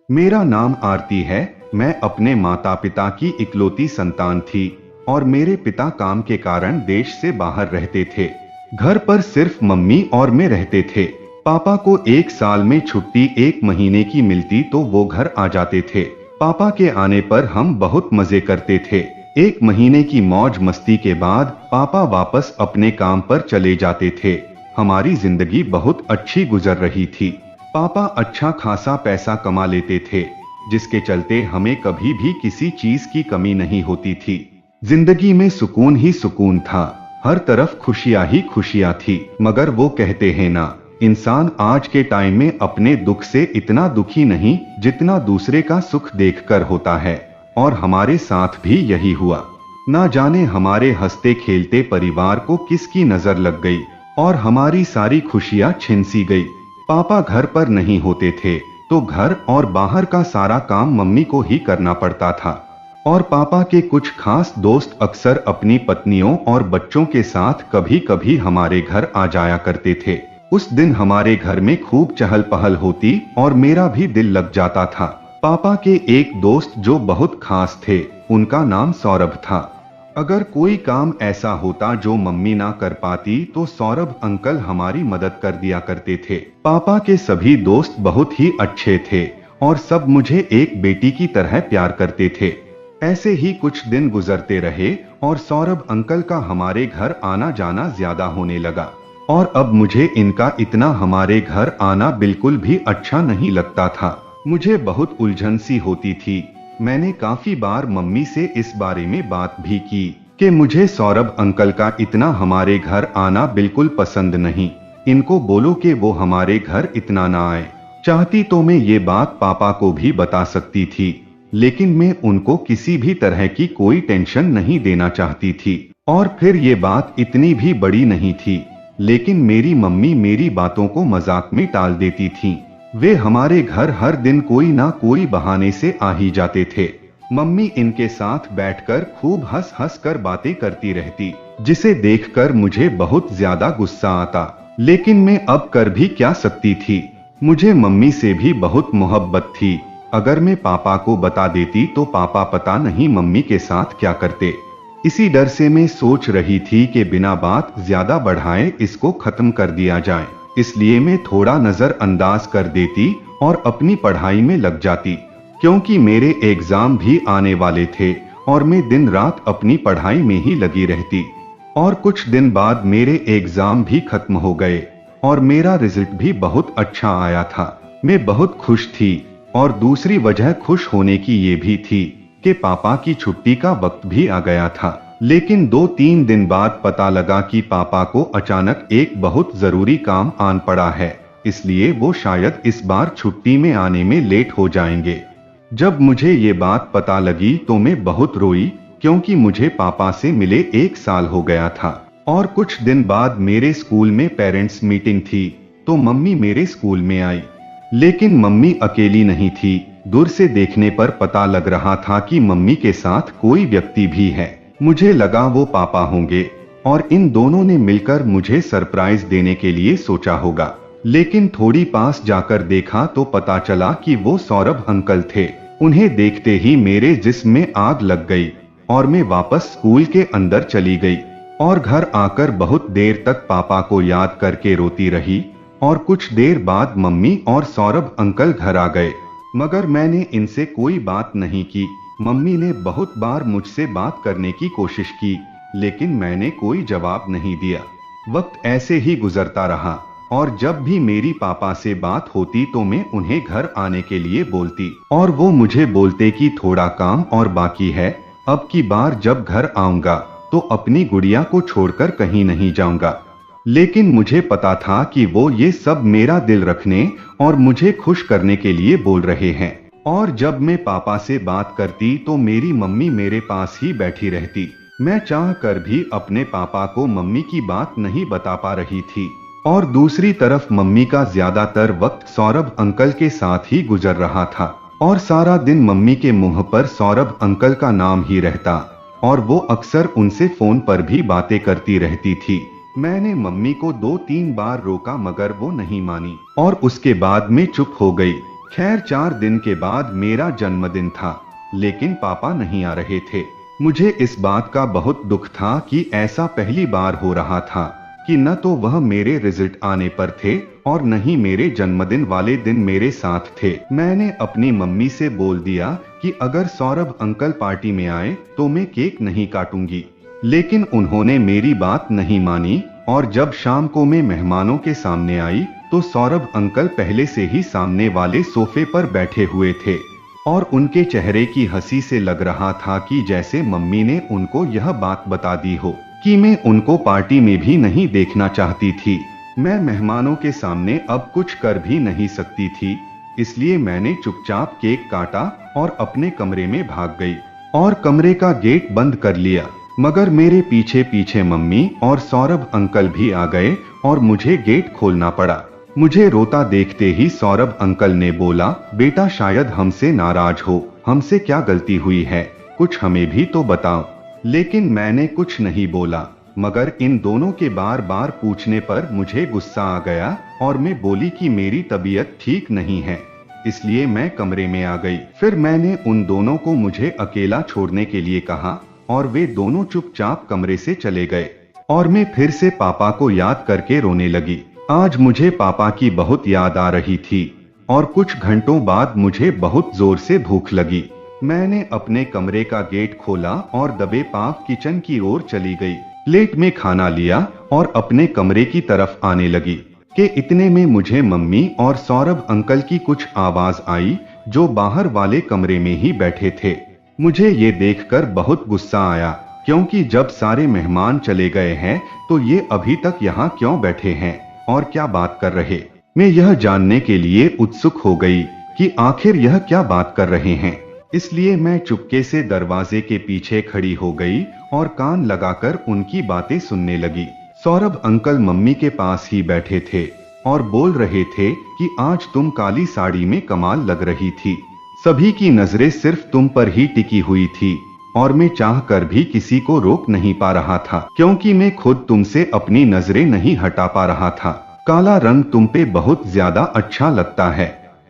मेरा नाम आरती है। मैं अपने माता पिता की इकलौती संतान थी और मेरे पिता काम के कारण देश से बाहर रहते थे। घर पर सिर्फ मम्मी और मैं रहते थे। पापा को एक साल में छुट्टी 1 महीने की मिलती तो वो घर आ जाते थे। पापा के आने पर हम बहुत मजे करते थे। 1 महीने की मौज मस्ती के बाद पापा वापस अपने काम पर चले जाते थे। हमारी जिंदगी बहुत अच्छी गुजर रही थी। पापा अच्छा खासा पैसा कमा लेते थे, जिसके चलते हमें कभी भी किसी चीज की कमी नहीं होती थी। जिंदगी में सुकून ही सुकून था, हर तरफ खुशियां ही खुशियां थी। मगर वो कहते हैं ना, इंसान आज के टाइम में अपने दुख से इतना दुखी नहीं जितना दूसरे का सुख देखकर होता है। और हमारे साथ भी यही हुआ। ना जाने हमारे हंसते खेलते परिवार को किसकी नजर लग गई और हमारी सारी खुशियां छिन सी गई। पापा घर पर नहीं होते थे तो घर और बाहर का सारा काम मम्मी को ही करना पड़ता था। और पापा के कुछ खास दोस्त अक्सर अपनी पत्नियों और बच्चों के साथ कभी कभी हमारे घर आ जाया करते थे। उस दिन हमारे घर में खूब चहल पहल होती और मेरा भी दिल लग जाता था। पापा के एक दोस्त जो बहुत खास थे, उनका नाम सौरभ था। अगर कोई काम ऐसा होता जो मम्मी ना कर पाती तो सौरभ अंकल हमारी मदद कर दिया करते थे। पापा के सभी दोस्त बहुत ही अच्छे थे और सब मुझे एक बेटी की तरह प्यार करते थे। ऐसे ही कुछ दिन गुजरते रहे और सौरभ अंकल का हमारे घर आना जाना ज्यादा होने लगा। और अब मुझे इनका इतना हमारे घर आना बिल्कुल भी अच्छा नहीं लगता था। मुझे बहुत उलझन सी होती थी। मैंने काफी बार मम्मी से इस बारे में बात भी की कि मुझे सौरभ अंकल का इतना हमारे घर आना बिल्कुल पसंद नहीं। इनको बोलो कि वो हमारे घर इतना ना आए। चाहती तो मैं ये बात पापा को भी बता सकती थी, लेकिन मैं उनको किसी भी तरह की कोई टेंशन नहीं देना चाहती थी। और फिर ये बात इतनी भी बड़ी नहीं थी, लेकिन मेरी मम्मी मेरी बातों को मजाक में टाल देती थी। वे हमारे घर हर दिन कोई ना कोई बहाने से आ ही जाते थे। मम्मी इनके साथ बैठकर खूब हंस हंस कर बातें करती रहती, जिसे देखकर मुझे बहुत ज्यादा गुस्सा आता। लेकिन मैं अब कर भी क्या सकती थी। मुझे मम्मी से भी बहुत मोहब्बत थी। अगर मैं पापा को बता देती तो पापा पता नहीं मम्मी के साथ क्या करते। इसी डर से मैं सोच रही थी कि बिना बात ज्यादा बढ़ाए इसको खत्म कर दिया जाए। इसलिए मैं थोड़ा नजरअंदाज कर देती और अपनी पढ़ाई में लग जाती, क्योंकि मेरे एग्जाम भी आने वाले थे और मैं दिन रात अपनी पढ़ाई में ही लगी रहती। और कुछ दिन बाद मेरे एग्जाम भी खत्म हो गए और मेरा रिजल्ट भी बहुत अच्छा आया था। मैं बहुत खुश थी और दूसरी वजह खुश होने की ये भी थी कि पापा की छुट्टी का वक्त भी आ गया था। लेकिन 2-3 दिन बाद पता लगा कि पापा को अचानक एक बहुत जरूरी काम आन पड़ा है, इसलिए वो शायद इस बार छुट्टी में आने में लेट हो जाएंगे। जब मुझे ये बात पता लगी तो मैं बहुत रोई, क्योंकि मुझे पापा से मिले 1 साल हो गया था। और कुछ दिन बाद मेरे स्कूल में पेरेंट्स मीटिंग थी तो मम्मी मेरे स्कूल में आई। लेकिन मम्मी अकेली नहीं थी। दूर से देखने पर पता लग रहा था कि मम्मी के साथ कोई व्यक्ति भी है। मुझे लगा वो पापा होंगे और इन दोनों ने मिलकर मुझे सरप्राइज देने के लिए सोचा होगा। लेकिन थोड़ी पास जाकर देखा तो पता चला कि वो सौरभ अंकल थे। उन्हें देखते ही मेरे जिस्म में आग लग गई और मैं वापस स्कूल के अंदर चली गई और घर आकर बहुत देर तक पापा को याद करके रोती रही। और कुछ देर बाद मम्मी और सौरभ अंकल घर आ गए, मगर मैंने इनसे कोई बात नहीं की। मम्मी ने बहुत बार मुझसे बात करने की कोशिश की, लेकिन मैंने कोई जवाब नहीं दिया। वक्त ऐसे ही गुजरता रहा और जब भी मेरी पापा से बात होती तो मैं उन्हें घर आने के लिए बोलती और वो मुझे बोलते कि थोड़ा काम और बाकी है, अब की बार जब घर आऊंगा तो अपनी गुड़िया को छोड़कर कहीं नहीं जाऊंगा। लेकिन मुझे पता था कि वो ये सब मेरा दिल रखने और मुझे खुश करने के लिए बोल रहे हैं। और जब मैं पापा से बात करती तो मेरी मम्मी मेरे पास ही बैठी रहती। मैं चाह कर भी अपने पापा को मम्मी की बात नहीं बता पा रही थी। और दूसरी तरफ मम्मी का ज्यादातर वक्त सौरभ अंकल के साथ ही गुजर रहा था और सारा दिन मम्मी के मुंह पर सौरभ अंकल का नाम ही रहता और वो अक्सर उनसे फोन पर भी बातें करती रहती थी। मैंने मम्मी को 2-3 बार रोका मगर वो नहीं मानी और उसके बाद मैं चुप हो गई। खैर 4 दिन के बाद मेरा जन्मदिन था, लेकिन पापा नहीं आ रहे थे। मुझे इस बात का बहुत दुख था कि ऐसा पहली बार हो रहा था कि न तो वह मेरे रिजल्ट आने पर थे और न ही मेरे जन्मदिन वाले दिन मेरे साथ थे। मैंने अपनी मम्मी से बोल दिया कि अगर सौरभ अंकल पार्टी में आए तो मैं केक नहीं काटूंगी, लेकिन उन्होंने मेरी बात नहीं मानी और जब शाम को मैं मेहमानों के सामने आई तो सौरभ अंकल पहले से ही सामने वाले सोफे पर बैठे हुए थे और उनके चेहरे की हंसी से लग रहा था कि जैसे मम्मी ने उनको यह बात बता दी हो कि मैं उनको पार्टी में भी नहीं देखना चाहती थी। मैं मेहमानों के सामने अब कुछ कर भी नहीं सकती थी, इसलिए मैंने चुपचाप केक काटा और अपने कमरे में भाग गई और कमरे का गेट बंद कर लिया। मगर मेरे पीछे पीछे मम्मी और सौरभ अंकल भी आ गए और मुझे गेट खोलना पड़ा। मुझे रोता देखते ही सौरभ अंकल ने बोला, बेटा शायद हमसे नाराज हो, हमसे क्या गलती हुई है, कुछ हमें भी तो बताओ। लेकिन मैंने कुछ नहीं बोला, मगर इन दोनों के बार बार पूछने पर मुझे गुस्सा आ गया और मैं बोली कि मेरी तबीयत ठीक नहीं है, इसलिए मैं कमरे में आ गई। फिर मैंने उन दोनों को मुझे अकेला छोड़ने के लिए कहा और वे दोनों चुपचाप कमरे से चले गए और मैं फिर से पापा को याद करके रोने लगी। आज मुझे पापा की बहुत याद आ रही थी और कुछ घंटों बाद मुझे बहुत जोर से भूख लगी। मैंने अपने कमरे का गेट खोला और दबे पांव किचन की ओर चली गई। प्लेट में खाना लिया और अपने कमरे की तरफ आने लगी कि इतने में मुझे मम्मी और सौरभ अंकल की कुछ आवाज आई जो बाहर वाले कमरे में ही बैठे थे। मुझे ये देखकर बहुत गुस्सा आया, क्योंकि जब सारे मेहमान चले गए हैं तो ये अभी तक यहाँ क्यों बैठे हैं और क्या बात कर रहे। मैं यह जानने के लिए उत्सुक हो गई कि आखिर यह क्या बात कर रहे हैं, इसलिए मैं चुपके से दरवाजे के पीछे खड़ी हो गई और कान लगाकर उनकी बातें सुनने लगी। सौरभ अंकल मम्मी के पास ही बैठे थे और बोल रहे थे कि आज तुम काली साड़ी में कमाल लग रही थी, सभी की नजरें सिर्फ तुम पर ही टिकी हुई थी और मैं चाहकर भी किसी को रोक नहीं पा रहा था, क्योंकि मैं खुद तुमसे अपनी नजरें नहीं हटा पा रहा था। काला रंग तुम पे बहुत ज्यादा अच्छा लगता है।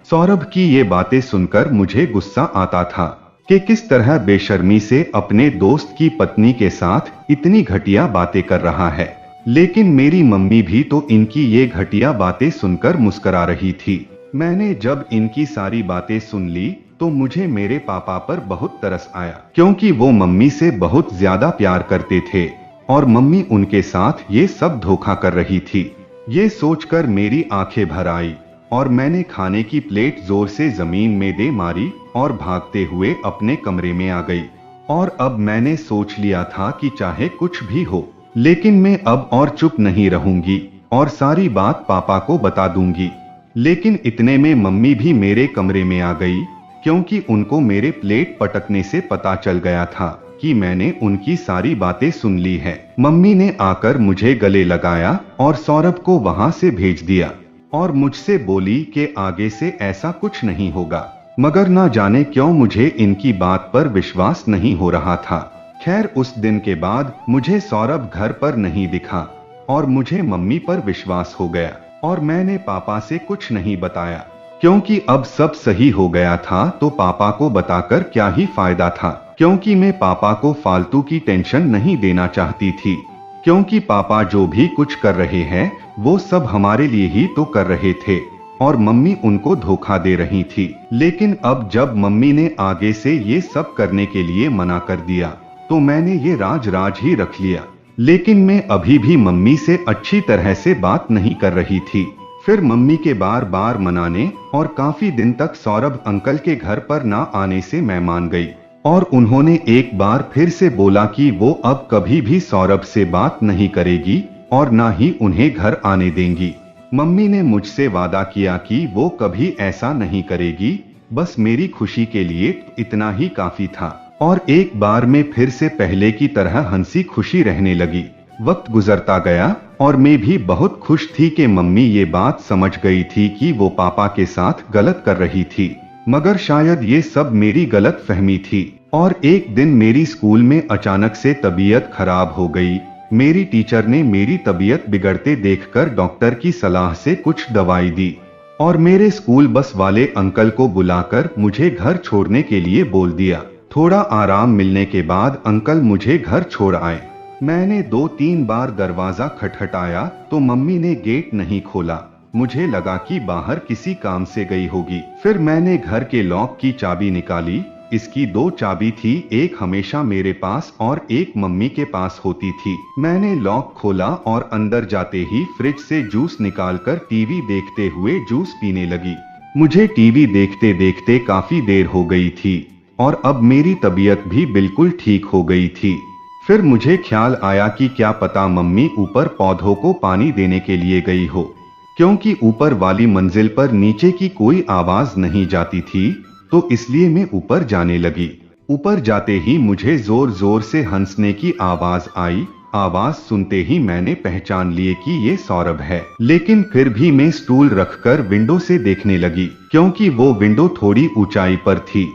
सौरभ की ये बातें सुनकर मुझे गुस्सा आता था कि किस तरह बेशर्मी से अपने दोस्त की पत्नी के साथ इतनी घटिया बातें कर रहा है, लेकिन मेरी मम्मी भी तो इनकी ये घटिया बातें सुनकर मुस्कुरा रही थी। मैंने जब इनकी सारी बातें सुन ली तो मुझे मेरे पापा पर बहुत तरस आया, क्योंकि वो मम्मी से बहुत ज्यादा प्यार करते थे और मम्मी उनके साथ ये सब धोखा कर रही थी। ये सोचकर मेरी आंखें भर आई और मैंने खाने की प्लेट जोर से जमीन में दे मारी और भागते हुए अपने कमरे में आ गई। और अब मैंने सोच लिया था कि चाहे कुछ भी हो, लेकिन मैं अब और चुप नहीं रहूंगी और सारी बात पापा को बता दूंगी। लेकिन इतने में मम्मी भी मेरे कमरे में आ गई, क्योंकि उनको मेरे प्लेट पटकने से पता चल गया था कि मैंने उनकी सारी बातें सुन ली है। मम्मी ने आकर मुझे गले लगाया और सौरभ को वहां से भेज दिया और मुझसे बोली कि आगे से ऐसा कुछ नहीं होगा। मगर ना जाने क्यों मुझे इनकी बात पर विश्वास नहीं हो रहा था। खैर उस दिन के बाद मुझे सौरभ घर पर नहीं दिखा और मुझे मम्मी पर विश्वास हो गया और मैंने पापा से कुछ नहीं बताया, क्योंकि अब सब सही हो गया था तो पापा को बताकर क्या ही फायदा था, क्योंकि मैं पापा को फालतू की टेंशन नहीं देना चाहती थी, क्योंकि पापा जो भी कुछ कर रहे हैं वो सब हमारे लिए ही तो कर रहे थे और मम्मी उनको धोखा दे रही थी। लेकिन अब जब मम्मी ने आगे से ये सब करने के लिए मना कर दिया तो मैंने ये राज ही रख लिया। लेकिन मैं अभी भी मम्मी से अच्छी तरह से बात नहीं कर रही थी। फिर मम्मी के बार बार मनाने और काफी दिन तक सौरभ अंकल के घर पर ना आने से मैं मान गई और उन्होंने एक बार फिर से बोला कि वो अब कभी भी सौरभ से बात नहीं करेगी और ना ही उन्हें घर आने देंगी। मम्मी ने मुझसे वादा किया कि वो कभी ऐसा नहीं करेगी, बस मेरी खुशी के लिए इतना ही काफी था और एक बार में फिर से पहले की तरह हंसी खुशी रहने लगी। वक्त गुजरता गया और मैं भी बहुत खुश थी कि मम्मी ये बात समझ गई थी कि वो पापा के साथ गलत कर रही थी, मगर शायद ये सब मेरी गलत फहमी थी। और एक दिन मेरी स्कूल में अचानक से तबीयत खराब हो गई। मेरी टीचर ने मेरी तबीयत बिगड़ते देखकर डॉक्टर की सलाह से कुछ दवाई दी और मेरे स्कूल बस वाले अंकल को बुलाकर मुझे घर छोड़ने के लिए बोल दिया। थोड़ा आराम मिलने के बाद अंकल मुझे घर छोड़ आए। मैंने 2-3 बार दरवाजा खटखटाया तो मम्मी ने गेट नहीं खोला। मुझे लगा कि बाहर किसी काम से गई होगी। फिर मैंने घर के लॉक की चाबी निकाली। इसकी 2 चाबी थी, एक हमेशा मेरे पास और एक मम्मी के पास होती थी। मैंने लॉक खोला और अंदर जाते ही फ्रिज से जूस निकालकर टीवी देखते हुए जूस पीने लगी। मुझे टीवी देखते देखते काफी देर हो गई थी और अब मेरी तबीयत भी बिल्कुल ठीक हो गई थी। फिर मुझे ख्याल आया कि क्या पता मम्मी ऊपर पौधों को पानी देने के लिए गई हो, क्योंकि ऊपर वाली मंजिल पर नीचे की कोई आवाज नहीं जाती थी, तो इसलिए मैं ऊपर जाने लगी। ऊपर जाते ही मुझे जोर जोर से हंसने की आवाज आई। आवाज सुनते ही मैंने पहचान लिए कि ये सौरभ है, लेकिन फिर भी मैं स्टूल रखकर विंडो से देखने लगी, क्योंकि वो विंडो थोड़ी ऊंचाई पर थी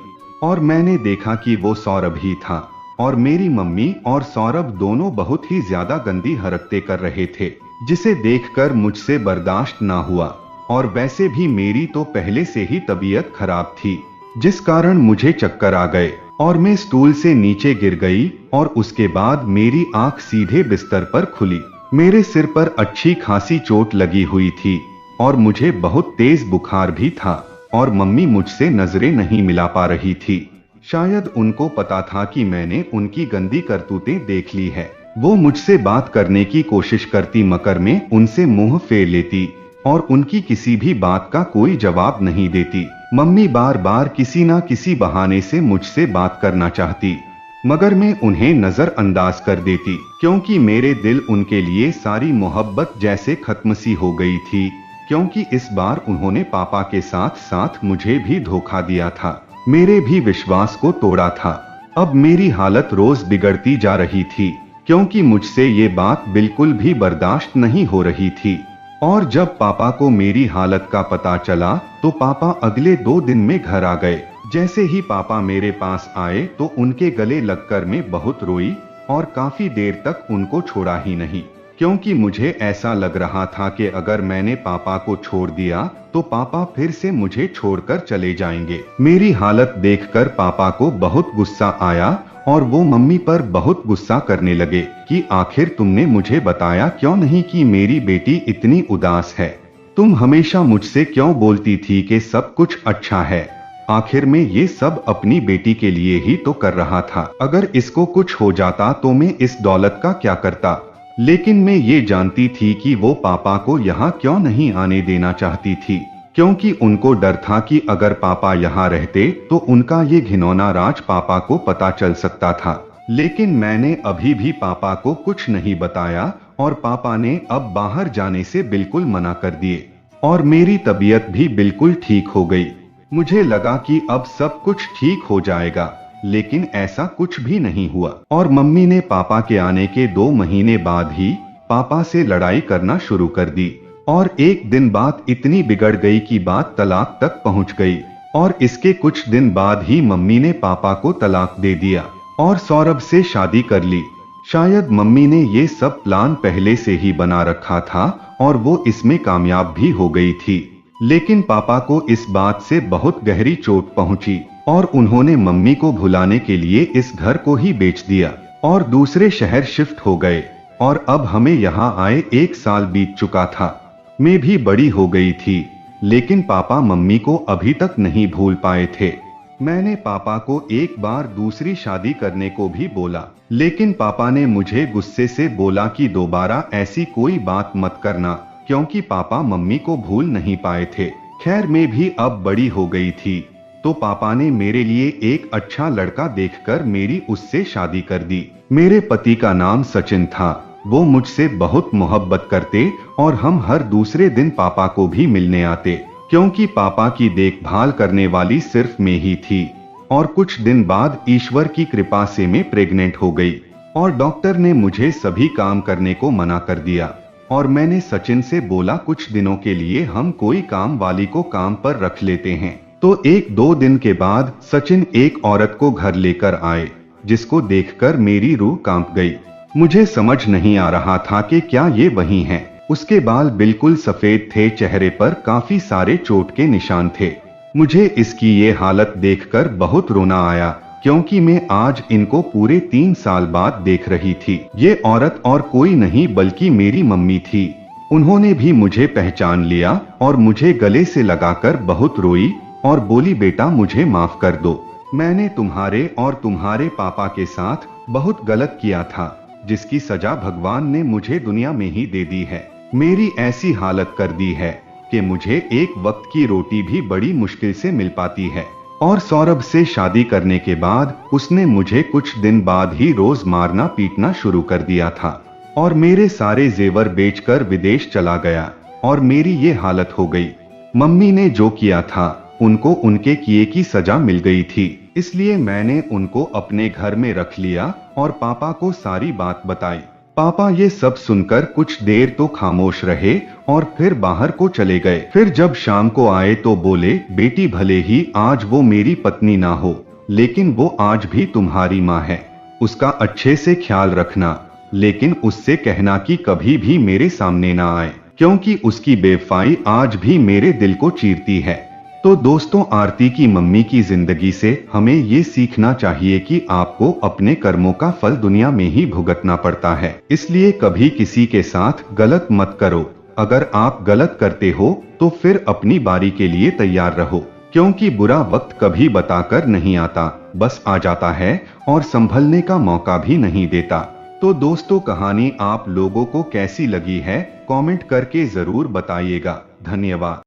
और मैंने देखा कि वो सौरभ ही था। और मेरी मम्मी और सौरभ दोनों बहुत ही ज्यादा गंदी हरकतें कर रहे थे, जिसे देखकर मुझसे बर्दाश्त ना हुआ। और वैसे भी मेरी तो पहले से ही तबीयत खराब थी, जिस कारण मुझे चक्कर आ गए और मैं स्टूल से नीचे गिर गई और उसके बाद मेरी आंख सीधे बिस्तर पर खुली। मेरे सिर पर अच्छी खासी चोट लगी हुई थी और मुझे बहुत तेज बुखार भी था और मम्मी मुझसे नजरें नहीं मिला पा रही थी। शायद उनको पता था कि मैंने उनकी गंदी करतूतें देख ली है। वो मुझसे बात करने की कोशिश करती मगर मैं उनसे मुंह फेर लेती और उनकी किसी भी बात का कोई जवाब नहीं देती। मम्मी बार बार किसी ना किसी बहाने से मुझसे बात करना चाहती, मगर मैं उन्हें नजरअंदाज कर देती, क्योंकि मेरे दिल उनके लिए सारी मोहब्बत जैसे खत्म सी हो गई थी, क्योंकि इस बार उन्होंने पापा के साथ साथ मुझे भी धोखा दिया था, मेरे भी विश्वास को तोड़ा था। अब मेरी हालत रोज बिगड़ती जा रही थी, क्योंकि मुझसे ये बात बिल्कुल भी बर्दाश्त नहीं हो रही थी। और जब पापा को मेरी हालत का पता चला तो पापा अगले 2 दिन में घर आ गए। जैसे ही पापा मेरे पास आए तो उनके गले लगकर मैं बहुत रोई और काफी देर तक उनको छोड़ा ही नहीं, क्योंकि मुझे ऐसा लग रहा था कि अगर मैंने पापा को छोड़ दिया तो पापा फिर से मुझे छोड़कर चले जाएंगे। मेरी हालत देखकर पापा को बहुत गुस्सा आया और वो मम्मी पर बहुत गुस्सा करने लगे कि आखिर तुमने मुझे बताया क्यों नहीं कि मेरी बेटी इतनी उदास है। तुम हमेशा मुझसे क्यों बोलती थी कि सब कुछ अच्छा है। आखिर में ये सब अपनी बेटी के लिए ही तो कर रहा था। अगर इसको कुछ हो जाता तो मैं इस दौलत का क्या करता। लेकिन मैं ये जानती थी कि वो पापा को यहाँ क्यों नहीं आने देना चाहती थी, क्योंकि उनको डर था कि अगर पापा यहाँ रहते तो उनका ये घिनौना राज पापा को पता चल सकता था। लेकिन मैंने अभी भी पापा को कुछ नहीं बताया और पापा ने अब बाहर जाने से बिल्कुल मना कर दिए और मेरी तबीयत भी बिल्कुल ठीक हो गई। मुझे लगा कि अब सब कुछ ठीक हो जाएगा, लेकिन ऐसा कुछ भी नहीं हुआ और मम्मी ने पापा के आने के 2 महीने बाद ही पापा से लड़ाई करना शुरू कर दी और एक दिन बात इतनी बिगड़ गई कि बात तलाक तक पहुंच गई और इसके कुछ दिन बाद ही मम्मी ने पापा को तलाक दे दिया और सौरभ से शादी कर ली। शायद मम्मी ने ये सब प्लान पहले से ही बना रखा था और वो इसमें कामयाब भी हो गई थी। लेकिन पापा को इस बात से बहुत गहरी चोट पहुंची और उन्होंने मम्मी को भुलाने के लिए इस घर को ही बेच दिया और दूसरे शहर शिफ्ट हो गए और अब हमें यहाँ आए 1 साल बीत चुका था। मैं भी बड़ी हो गई थी, लेकिन पापा मम्मी को अभी तक नहीं भूल पाए थे। मैंने पापा को एक बार दूसरी शादी करने को भी बोला, लेकिन पापा ने मुझे गुस्से से बोला कि दोबारा ऐसी कोई बात मत करना, क्योंकि पापा मम्मी को भूल नहीं पाए थे। खैर मैं भी अब बड़ी हो गई थी, तो पापा ने मेरे लिए एक अच्छा लड़का देखकर मेरी उससे शादी कर दी। मेरे पति का नाम सचिन था। वो मुझसे बहुत मोहब्बत करते और हम हर दूसरे दिन पापा को भी मिलने आते, क्योंकि पापा की देखभाल करने वाली सिर्फ मैं ही थी। और कुछ दिन बाद ईश्वर की कृपा से मैं प्रेग्नेंट हो गई और डॉक्टर ने मुझे सभी काम करने को मना कर दिया और मैंने सचिन से बोला कुछ दिनों के लिए हम कोई काम वाली को काम पर रख लेते हैं। तो 1-2 दिन के बाद सचिन एक औरत को घर लेकर आए, जिसको देखकर मेरी रूह कांप गई। मुझे समझ नहीं आ रहा था कि क्या ये वही हैं उसके बाल बिल्कुल सफेद थे, चेहरे पर काफी सारे चोट के निशान थे। मुझे इसकी ये हालत देखकर बहुत रोना आया, क्योंकि मैं आज इनको पूरे 3 साल बाद देख रही थी। ये औरत और कोई नहीं बल्कि मेरी मम्मी थी। उन्होंने भी मुझे पहचान लिया और मुझे गले से लगाकर बहुत रोई और बोली, बेटा मुझे माफ कर दो, मैंने तुम्हारे और तुम्हारे पापा के साथ बहुत गलत किया था, जिसकी सजा भगवान ने मुझे दुनिया में ही दे दी है। मेरी ऐसी हालत कर दी है कि मुझे एक वक्त की रोटी भी बड़ी मुश्किल से मिल पाती है। और सौरभ से शादी करने के बाद उसने मुझे कुछ दिन बाद ही रोज मारना पीटना शुरू कर दिया था और मेरे सारे जेवर बेचकर विदेश चला गया और मेरी ये हालत हो गई। मम्मी ने जो किया था उनको उनके किए की सजा मिल गई थी, इसलिए मैंने उनको अपने घर में रख लिया और पापा को सारी बात बताई। पापा ये सब सुनकर कुछ देर तो खामोश रहे और फिर बाहर को चले गए। फिर जब शाम को आए तो बोले, बेटी भले ही आज वो मेरी पत्नी ना हो, लेकिन वो आज भी तुम्हारी माँ है, उसका अच्छे से ख्याल रखना, लेकिन उससे कहना कि कभी भी मेरे सामने ना आए, क्योंकि उसकी बेवफाई आज भी मेरे दिल को चीरती है। तो दोस्तों, आरती की मम्मी की जिंदगी से हमें ये सीखना चाहिए कि आपको अपने कर्मों का फल दुनिया में ही भुगतना पड़ता है, इसलिए कभी किसी के साथ गलत मत करो। अगर आप गलत करते हो तो फिर अपनी बारी के लिए तैयार रहो, क्योंकि बुरा वक्त कभी बताकर नहीं आता, बस आ जाता है और संभलने का मौका भी नहीं देता। तो दोस्तों, कहानी आप लोगों को कैसी लगी है कमेंट करके जरूर बताइएगा। धन्यवाद।